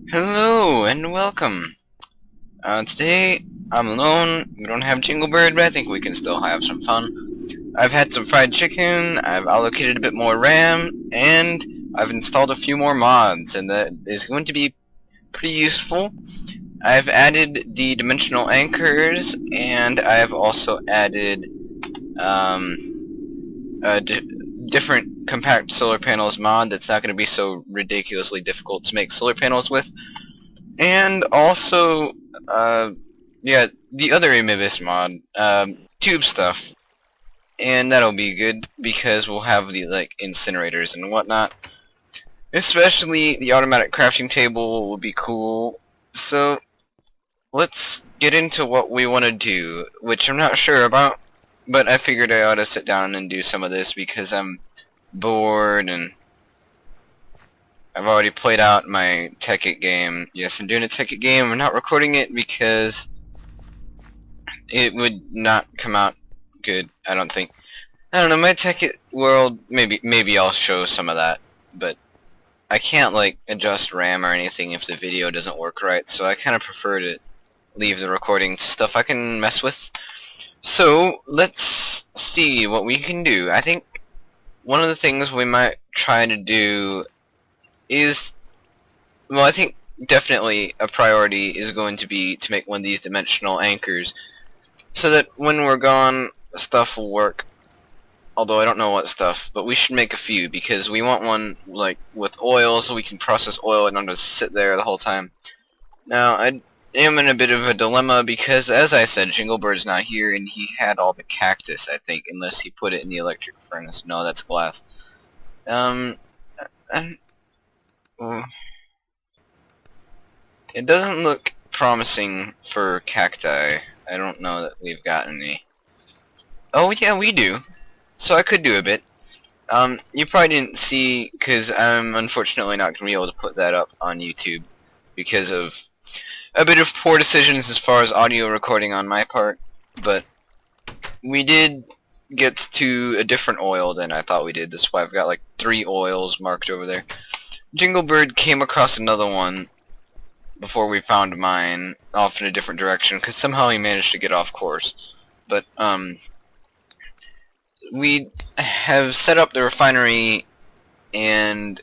Hello and welcome. Today I'm alone. We don't have Jinglebird, but I think we can still have some fun. I've had some fried chicken. I've allocated a bit more RAM, and I've installed a few more mods, and that is going to be pretty useful. I've added the dimensional anchors, and I've also added um, a different compact solar panels mod that's not going to be so ridiculously difficult to make solar panels with. And also, yeah, the other Amibis mod, tube stuff. And that'll be good, because we'll have the, incinerators and whatnot. Especially the automatic crafting table will be cool. So, let's get into what we want to do, which I'm not sure about, but I figured I ought to sit down and do some of this because I'm bored and I've already played out my Tekkit game. Yes, I'm doing a Tekkit game. I'm not recording it because it would not come out good, I don't think. I don't know, my Tekkit world, maybe I'll show some of that, but I can't, adjust RAM or anything if the video doesn't work right, so I kind of prefer to leave the recording to stuff I can mess with. So, let's see what we can do. I think one of the things we might try to do is, well, I think definitely a priority is going to be to make one of these dimensional anchors so that when we're gone, stuff will work. Although I don't know what stuff, but we should make a few because we want one with oil so we can process oil and not just sit there the whole time. Now, I am in a bit of a dilemma because, as I said, Jinglebird's not here and he had all the cactus, I think, unless he put it in the electric furnace. No, that's glass. And it doesn't look promising for cacti. I don't know that we've got any. Oh yeah, we do. So I could do a bit. You probably didn't see, because I'm unfortunately not going to be able to put that up on YouTube because of a bit of poor decisions as far as audio recording on my part, but we did get to a different oil than I thought we did. That's why I've got 3 oils marked over there. Jinglebird came across another one before we found mine, off in a different direction, because somehow he managed to get off course. But, we have set up the refinery, and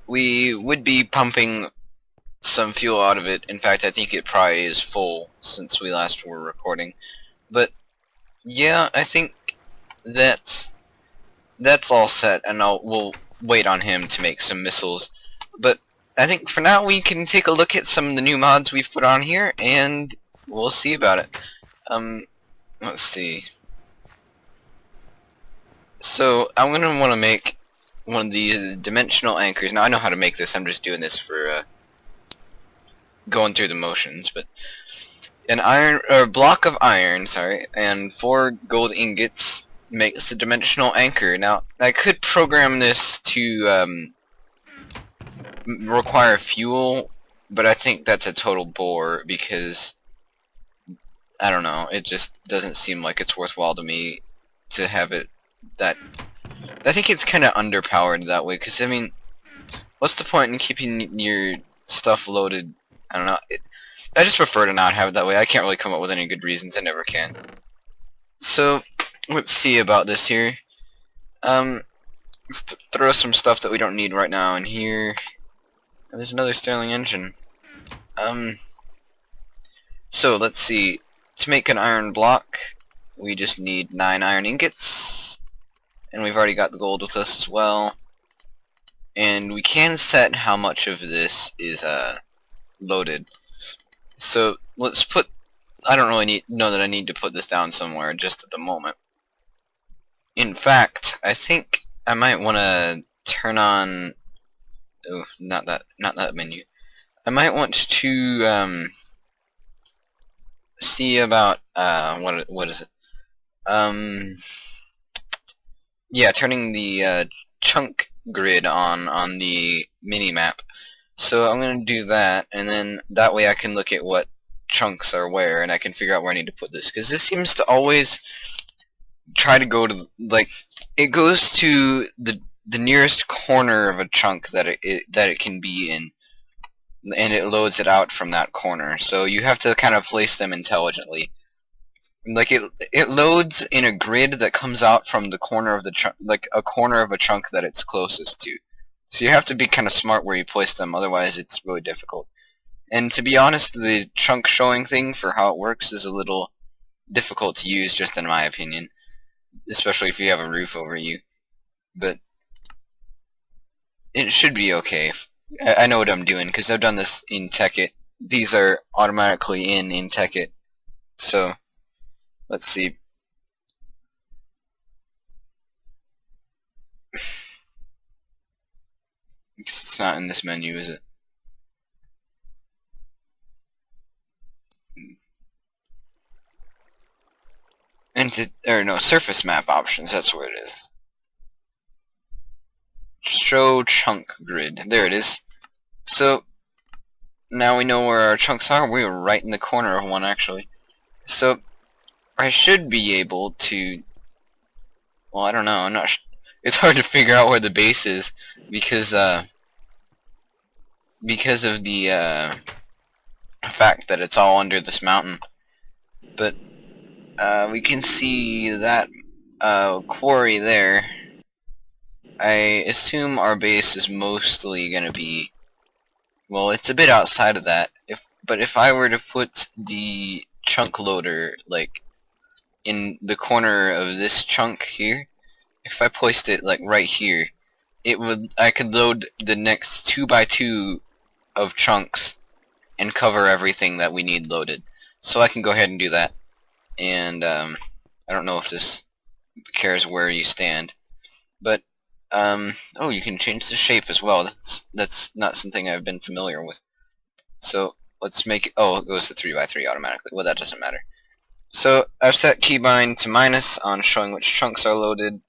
we would be pumping some fuel out of it. In fact, I think it probably is full since we last were recording. But, yeah, I think that's all set, and we'll wait on him to make some missiles. But I think for now we can take a look at some of the new mods we've put on here, and we'll see about it. Let's see. So, I'm going to want to make one of these dimensional anchors. Now, I know how to make this. I'm just doing this for going through the motions. But a block of iron, and 4 gold ingots makes a dimensional anchor. Now, I could program this to require fuel, but I think that's a total bore because I don't know, it just doesn't seem like it's worthwhile to me to have it that. I think it's kind of underpowered that way, because I mean, what's the point in keeping your stuff loaded? I don't know. I just prefer to not have it that way. I can't really come up with any good reasons. I never can. So let's see about this here. Let's throw some stuff that we don't need right now in here. And there's another Sterling engine. So let's see. To make an iron block, we just need 9 iron ingots. And we've already got the gold with us as well. And we can set how much of this is loaded. So let's put. I don't really know that I need to put this down somewhere just at the moment. In fact, I think I might want to turn on. Oh, not that menu. I might want to see about what is it? Yeah, turning the chunk grid on the mini map. So I'm gonna do that, and then that way I can look at what chunks are where, and I can figure out where I need to put this. Because this seems to always try to go to it goes to the nearest corner of a chunk that it can be in. and it loads it out from that corner. So you have to kind of place them intelligently. Like it loads in a grid that comes out from the corner of the chunk, like a corner of a chunk that it's closest to. So you have to be kind of smart where you place them, otherwise it's really difficult. And to be honest, the chunk showing thing for how it works is a little difficult to use, just in my opinion, especially if you have a roof over you. But it should be okay. I know what I'm doing because I've done this in Tekkit. These are automatically in Tekkit. So let's see. It's not in this menu, is it? Surface map options, that's where it is. Show chunk grid. There it is. So now we know where our chunks are. We were right in the corner of one, actually. So I should be able to, well, I don't know, I'm not it's hard to figure out where the base is because of the fact that it's all under this mountain. But we can see that quarry there. I assume our base is mostly gonna be, well, it's a bit outside of that. But if I were to put the chunk loader like in the corner of this chunk here, if I placed it like right here, I could load the next 2x2 of chunks and cover everything that we need loaded. So I can go ahead and do that. And I don't know if this cares where you stand, but oh, you can change the shape as well. That's not something I've been familiar with. So let's make it, oh, it goes to 3x3 automatically. Well, that doesn't matter. So I've set keybind to minus on showing which chunks are loaded.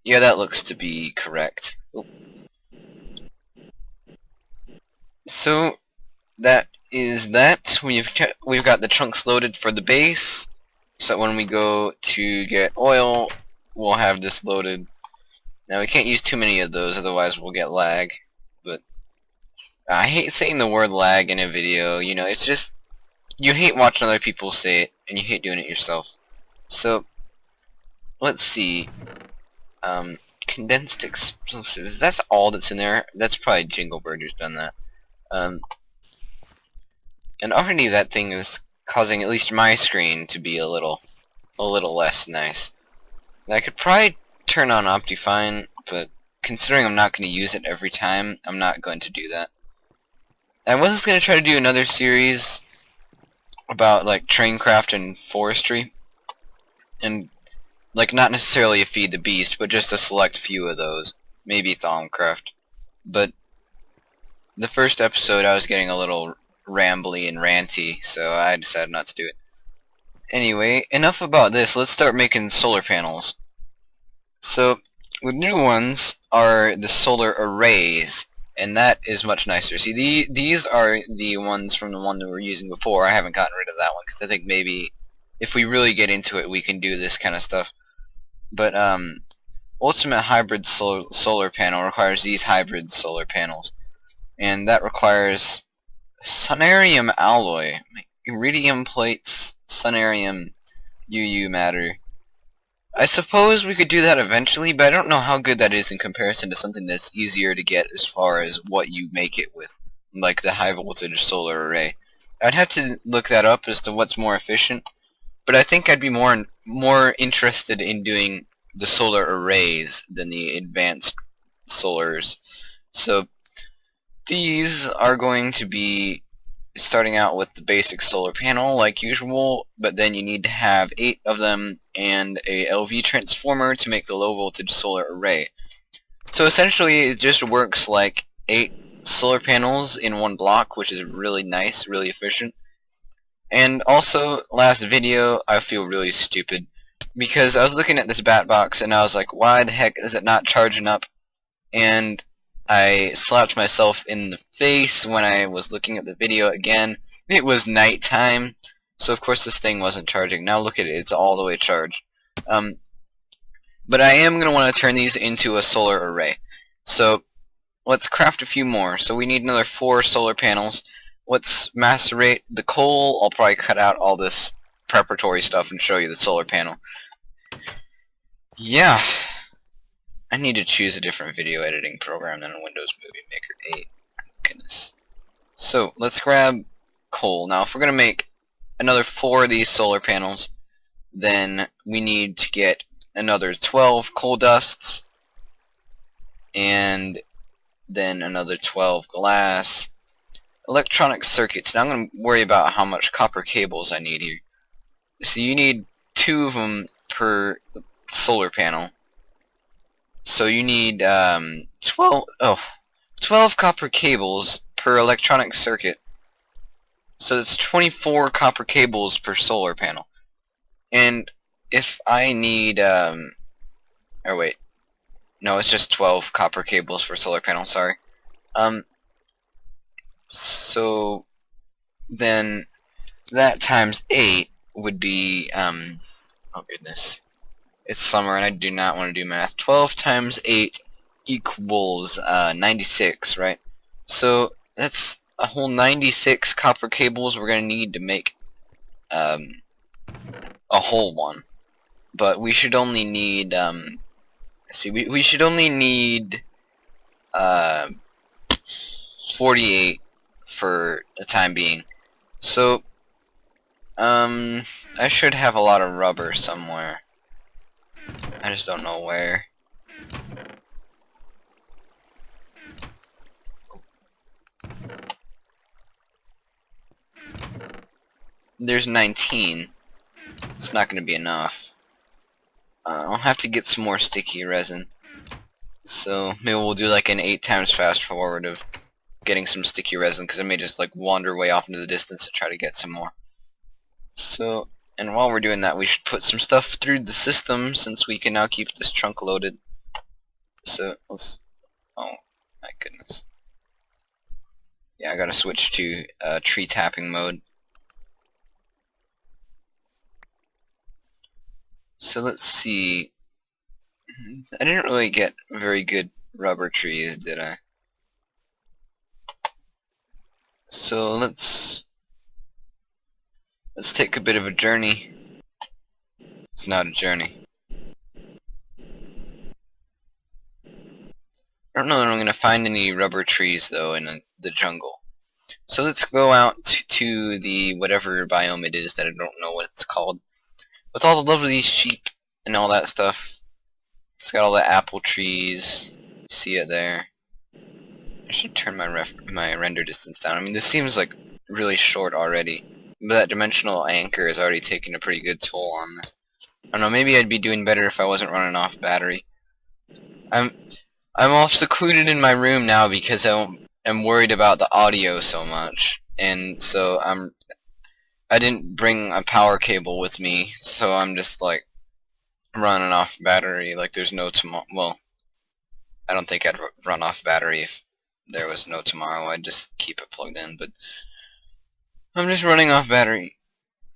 Yeah, that looks to be correct. Oop. So that is that. We've got the chunks loaded for the base, so when we go to get oil, we'll have this loaded. Now we can't use too many of those, otherwise we'll get lag. But I hate saying the word lag in a video. You know, it's just, you hate watching other people say it, and you hate doing it yourself. So let's see. Condensed explosives. That's all that's in there. That's probably Jinglebird who's done that. And already that thing is causing at least my screen to be a little less nice. And I could probably turn on Optifine, but considering I'm not going to use it every time, I'm not going to do that. I was going to try to do another series about like tramcraft and forestry, and like not necessarily a feed the beast, but just a select few of those, maybe Thaumcraft. But the first episode I was getting a little rambly and ranty, so I decided not to do it. Anyway, enough about this. Let's start making solar panels. So the new ones are the solar arrays, and that is much nicer. See, these are the ones from the one that we were using before. I haven't gotten rid of that one because I think maybe if we really get into it, we can do this kind of stuff. But Ultimate Hybrid solar panel requires these hybrid solar panels, and that requires Sunarium alloy, iridium plates, Sunarium UU matter. I suppose we could do that eventually, but I don't know how good that is in comparison to something that's easier to get as far as what you make it with, like the high voltage solar array. I'd have to look that up as to what's more efficient, but I think I'd be more interested in doing the solar arrays than the advanced solars. So these are going to be starting out with the basic solar panel like usual, but then you need to have 8 of them and a LV transformer to make the low voltage solar array. So essentially it just works like 8 solar panels in one block, which is really nice, really efficient. And also, last video, I feel really stupid because I was looking at this bat box and I was like, why the heck is it not charging up? And I slapped myself in the face when I was looking at the video again. It was nighttime, so of course this thing wasn't charging. Now look at it, it's all the way charged. But I am going to want to turn these into a solar array. So let's craft a few more. So we need another 4 solar panels. Let's macerate the coal. I'll probably cut out all this preparatory stuff and show you the solar panel. Yeah, I need to choose a different video editing program than a Windows Movie Maker 8. Goodness. So let's grab coal. Now if we're going to make another 4 of these solar panels, then we need to get another 12 coal dusts, and then another 12 glass. Electronic circuits. Now I'm going to worry about how much copper cables I need here. So you need 2 of them per solar panel. So you need 12 copper cables per electronic circuit. So it's 24 copper cables per solar panel. And if I need or wait. No, it's just 12 copper cables for solar panel, sorry. So then that times 8 would be oh goodness. It's summer and I do not want to do math. 12 times 8 equals 96, right? So that's a whole 96 copper cables we're going to need to make a whole one. But we should only need we should only need 48 for the time being. So I should have a lot of rubber somewhere. I just don't know where. There's 19. It's not going to be enough. I'll have to get some more sticky resin. So maybe we'll do like an 8 times fast forward of getting some sticky resin, because I may just like wander way off into the distance to try to get some more. So, and while we're doing that, we should put some stuff through the system, since we can now keep this trunk loaded. So let's, oh my goodness. Yeah, I gotta switch to tree tapping mode. So let's see. I didn't really get very good rubber trees, did I? So let's take a bit of a journey. It's not a journey. I don't know that I'm gonna find any rubber trees though in the jungle. So let's go out to the whatever biome it is that I don't know what it's called, with all the lovely sheep and all that stuff. It's got all the apple trees. See it there. I should turn my render distance down. I mean, this seems like really short already, but that dimensional anchor is already taking a pretty good toll on this. I don't know, maybe I'd be doing better if I wasn't running off battery. I'm off secluded in my room now because I'm worried about the audio so much, and so I didn't bring a power cable with me, so I'm just like running off battery like there's no tomorrow. Well, I don't think I'd run off battery if there was no tomorrow. I'd just keep it plugged in, but I'm just running off battery.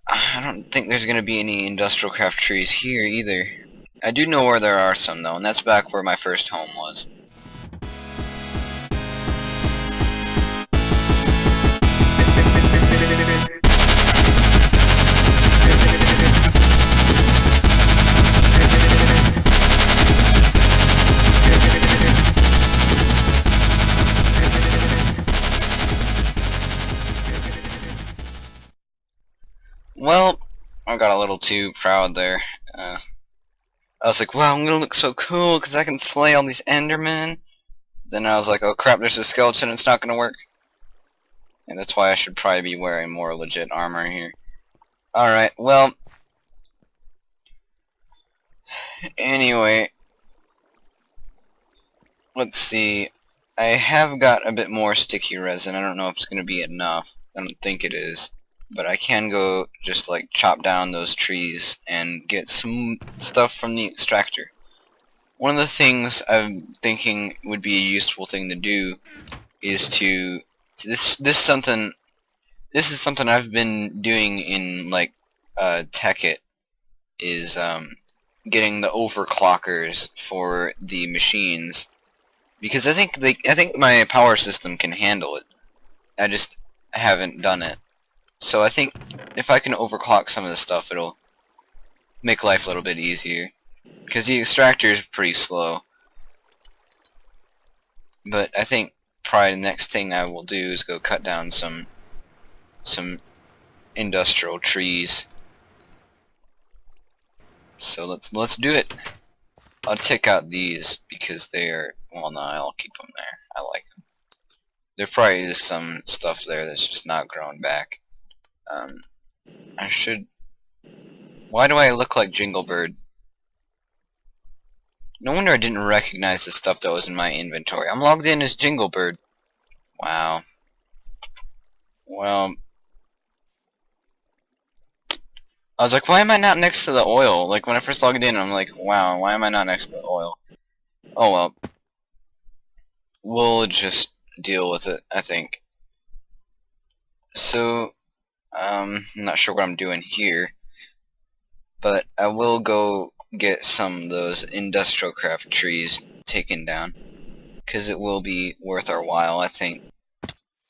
I don't think there's gonna be any industrial craft trees here either. I do know where there are some though, and that's back where my first home was. Well, I got a little too proud there. I was like, wow, I'm gonna look so cool because I can slay all these Endermen. Then I was like, oh crap, there's a skeleton, it's not gonna work. And that's why I should probably be wearing more legit armor here. Alright, well, anyway, let's see. I have got a bit more sticky resin. I don't know if it's gonna be enough. I don't think it is. But I can go just like chop down those trees and get some stuff from the extractor. One of the things I'm thinking would be a useful thing to do is to this is something I've been doing in like Tekkit, is getting the overclockers for the machines, because I think my power system can handle it. I just haven't done it. So I think if I can overclock some of this stuff, it'll make life a little bit easier. Because the extractor is pretty slow. But I think probably the next thing I will do is go cut down some industrial trees. So let's do it. I'll take out these because they're, well, no, I'll keep them there. I like them. There probably is some stuff there that's just not grown back. I should. Why do I look like Jinglebird? No wonder I didn't recognize the stuff that was in my inventory. I'm logged in as Jinglebird. Wow. Well, I was like, why am I not next to the oil? Like, when I first logged in, I'm like, wow, why am I not next to the oil? Oh well. We'll just deal with it, I think. So, I'm not sure what I'm doing here, but I will go get some of those industrial craft trees taken down, because it will be worth our while, I think.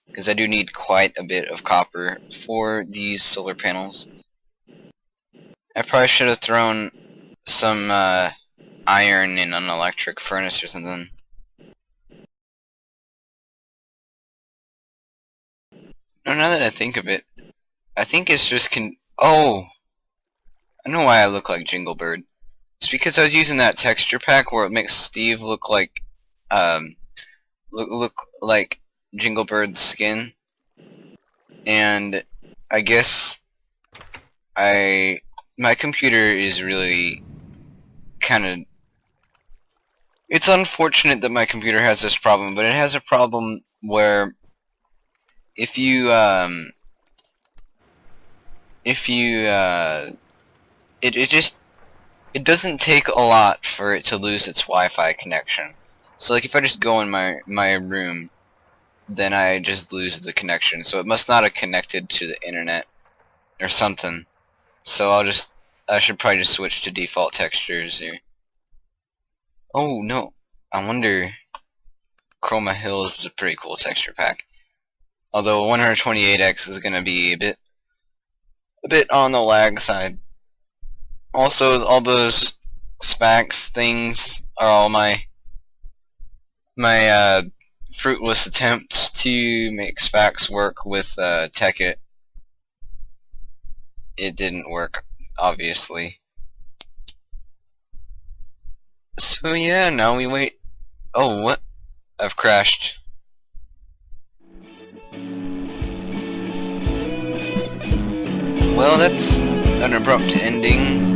Because I do need quite a bit of copper for these solar panels. I probably should have thrown some iron in an electric furnace or something. No, now that I think of it, I think it's just oh! I know why I look like Jinglebird. It's because I was using that texture pack where it makes Steve look like, look like Jinglebird's skin. And I guess my computer is really kinda... It's unfortunate that my computer has this problem, but it has a problem where if you it doesn't take a lot for it to lose its Wi-Fi connection. So like if I just go in my room, then I just lose the connection. So it must not have connected to the internet or something. So I should probably just switch to default textures here. Oh no, I wonder. Chroma Hills is a pretty cool texture pack. Although 128x is gonna be a bit on the lag side. Also, all those specs things are all my fruitless attempts to make specs work with Tekkit. It didn't work, obviously. So yeah, now we wait. Oh, what? I've crashed. Well, that's an abrupt ending.